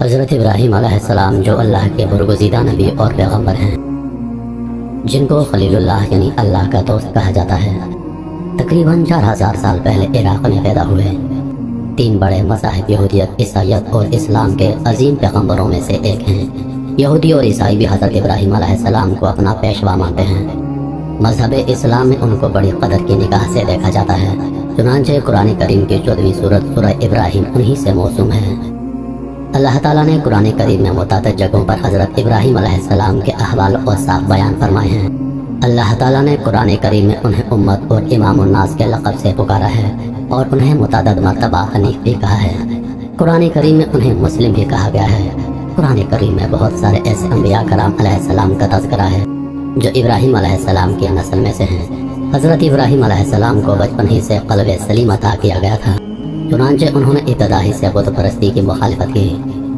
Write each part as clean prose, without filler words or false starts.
حضرت ابراہیم علیہ السلام جو اللہ کے برگزیدہ نبی اور پیغمبر ہیں، جن کو خلیل اللہ یعنی اللہ کا دوست کہا جاتا ہے، تقریباً 4000 سال پہلے عراق میں پیدا ہوئے۔ 3 بڑے مذاہب یہودیت، عیسائیت اور اسلام کے عظیم پیغمبروں میں سے ایک ہیں۔ یہودی اور عیسائی بھی حضرت ابراہیم علیہ السلام کو اپنا پیشوا مانتے ہیں۔ مذہب اسلام میں ان کو بڑی قدر کی نگاہ سے دیکھا جاتا ہے، چنانچہ قرآن کریم کی 14ویں سورت سورہ ابراہیم انہی سے موسوم ہے۔ اللہ تعالیٰ نے قرآن کریم میں متعدد جگہوں پر حضرت ابراہیم علیہ السلام کے احوال اور صاف بیان فرمائے ہیں۔ اللہ تعالیٰ نے قرآن کریم میں انہیں امت اور امام الناس کے لقب سے پکارا ہے اور انہیں متعدد مرتبہ حنیف بھی کہا ہے۔ قرآن کریم میں انہیں مسلم بھی کہا گیا ہے۔ قرآن کریم میں بہت سارے ایسے انبیاء کرام علیہ السلام کا تذکرہ ہے جو ابراہیم علیہ السلام کی نسل میں سے ہیں۔ حضرت ابراہیم علیہ السلام کو بچپن ہی سے قلب سلیم عطا کیا گیا تھا، چنانچہ انہوں نے ابتدائی سے بت پرستی کی مخالفت کی۔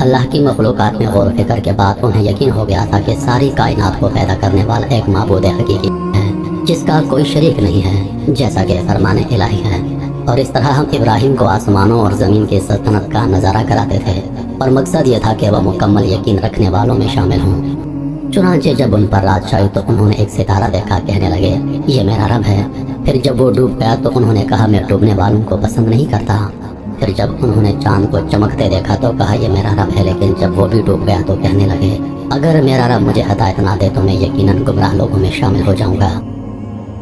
اللہ کی مخلوقات میں غور و فکر کے بعد انہیں یقین ہو گیا تھا کہ ساری کائنات کو پیدا کرنے والا ایک معبود حقیقی ہے جس کا کوئی شریک نہیں ہے، جیسا کہ فرمان الہی ہے۔ اور اس طرح ہم ابراہیم کو آسمانوں اور زمین کی سلطنت کا نظارہ کراتے تھے، اور مقصد یہ تھا کہ وہ مکمل یقین رکھنے والوں میں شامل ہوں۔ چنانچہ جب ان پر رات چھائی تو انہوں نے ایک ستارہ دیکھا، کہنے لگے یہ میرا رب ہے۔ پھر جب وہ ڈوب گیا تو انہوں نے کہا میں ڈوبنے والوں کو پسند نہیں کرتا۔ پھر جب انہوں نے چاند کو چمکتے دیکھا تو کہا یہ میرا رب ہے، لیکن جب وہ بھی ڈوب گیا تو کہنے لگے اگر میرا رب مجھے ہدایت نہ دے تو میں یقیناً گمراہ لوگوں میں شامل ہو جاؤں گا۔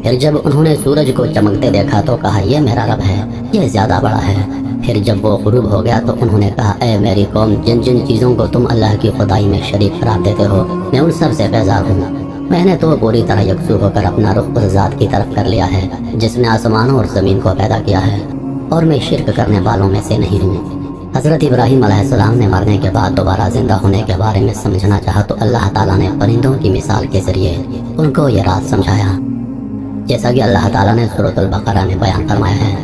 پھر جب انہوں نے سورج کو چمکتے دیکھا تو کہا یہ میرا رب ہے، یہ زیادہ بڑا ہے۔ پھر جب وہ غروب ہو گیا تو انہوں نے کہا اے میری قوم، جن جن چیزوں کو تم اللہ کی خدائی میں شریک قرار دیتے ہو میں ان سب سے بیزار ہوں۔ میں نے تو پوری طرح یکسو ہو کر اپنا رخ اس ذات کی طرف کر لیا ہے جس نے آسمانوں اور زمین کو پیدا کیا ہے، اور میں شرک کرنے والوں میں سے نہیں ہوں۔ حضرت ابراہیم علیہ السلام نے مرنے کے بعد دوبارہ زندہ ہونے کے بارے میں سمجھنا چاہا تو اللہ تعالیٰ نے پرندوں کی مثال کے ذریعے ان کو یہ راز سمجھایا، جیسا کہ اللہ تعالیٰ نے سورۃ البقرہ میں بیان فرمایا ہے۔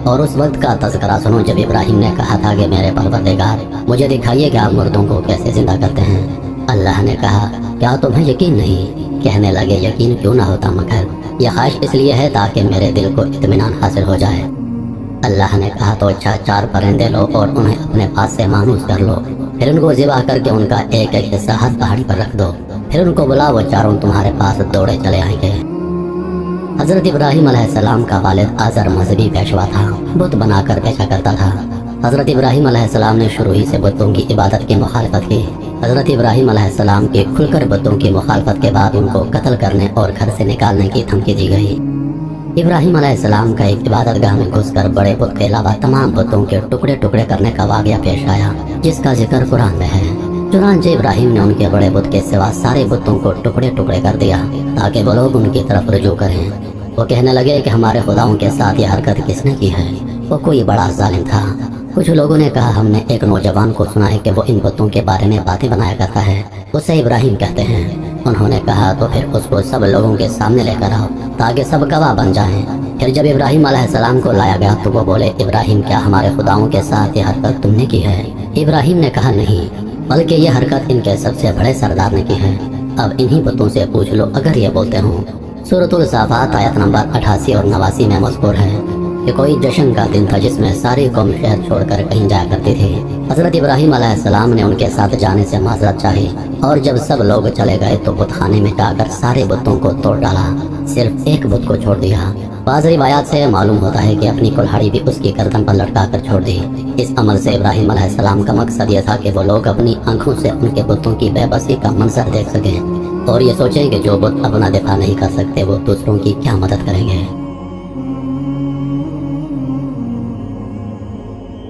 اور اس وقت کا تذکرہ سنو جب ابراہیم نے کہا تھا کہ میرے پروردگار مجھے دکھائیے کہ آپ مردوں کو کیسے زندہ کرتے ہیں۔ اللہ نے کہا کیا تمہیں یقین نہیں؟ کہنے لگے یقین کیوں نہ ہوتا، مگر یہ خواہش اس لیے ہے تاکہ میرے دل کو اطمینان حاصل ہو جائے۔ اللہ نے کہا تو اچھا 4 پرندے لو اور انہیں اپنے پاس سے مانوس کر لو، پھر ان کو ذبح کر کے ان کا ایک ایک حصہ ہر پہاڑی پر رکھ دو، پھر ان کو بلا، وہ چاروں تمہارے پاس دوڑے چلے آئیں گے۔ حضرت ابراہیم علیہ السلام کا والد آزر مذہبی پیشوا تھا، بت بنا کر بیچا کرتا تھا۔ حضرت ابراہیم علیہ السلام نے شروع ہی سے بتوں کی عبادت کی مخالفت کی۔ حضرت ابراہیم علیہ السلام کی کھل کر بتوں کی مخالفت کے بعد ان کو قتل کرنے اور گھر سے نکالنے کی دھمکی دی گئی۔ ابراہیم علیہ السلام کا ایک عبادت گاہ میں گھس کر بڑے بت کے علاوہ تمام بتوں کے ٹکڑے ٹکڑے کرنے کا واقعہ پیش آیا، جس کا ذکر قرآن میں ہے۔ چنانچہ ابراہیم نے ان کے بڑے بت کے سوا سارے بتوں کو ٹکڑے ٹکڑے کر دیا تاکہ وہ لوگ ان کی طرف رجوع کریں۔ وہ کہنے لگے کہ ہمارے خداؤں کے ساتھ یہ حرکت کس نے کی ہے؟ وہ کوئی بڑا ظالم تھا۔ کچھ لوگوں نے کہا ہم نے ایک نوجوان کو سنا ہے کہ وہ ان بتوں کے بارے میں باتیں بنایا کرتا ہے، اسے ابراہیم کہتے ہیں۔ انہوں نے کہا تو پھر اس کو سب لوگوں کے سامنے لے کر آؤ تاکہ سب گواہ بن جائیں۔ پھر جب ابراہیم علیہ السلام کو لایا گیا تو وہ بولے ابراہیم کیا ہمارے خداؤں کے ساتھ یہ حرکت تم نے کی ہے؟ ابراہیم نے کہا نہیں، بلکہ یہ حرکت ان کے سب سے بڑے سردار نے کی ہے۔ اب انہی بتوں سے پوچھ لو اگر یہ بولتے ہوں۔ سورۃ الصافات آیت نمبر 88 اور 89 میں مذکور ہے کہ کوئی جشن کا دن تھا جس میں ساری قوم شہر چھوڑ کر کہیں جایا کرتی تھی۔ حضرت ابراہیم علیہ السلام نے ان کے ساتھ جانے سے معذرت چاہی، اور جب سب لوگ چلے گئے تو بت خانے میں جا کر سارے بتوں کو توڑ ڈالا، صرف ایک بت کو چھوڑ دیا۔ بعض روایات سے معلوم ہوتا ہے کہ اپنی کلہاڑی بھی اس کی گردن پر لٹکا کر چھوڑ دی۔ اس عمل سے ابراہیم علیہ السلام کا مقصد یہ تھا کہ وہ لوگ اپنی آنکھوں سے ان کے بتوں کی بے بسی کا منظر دیکھ سکیں اور یہ سوچیں کہ جو بت اپنا دفاع نہیں کر سکتے وہ دوسروں کی کیا مدد کریں گے۔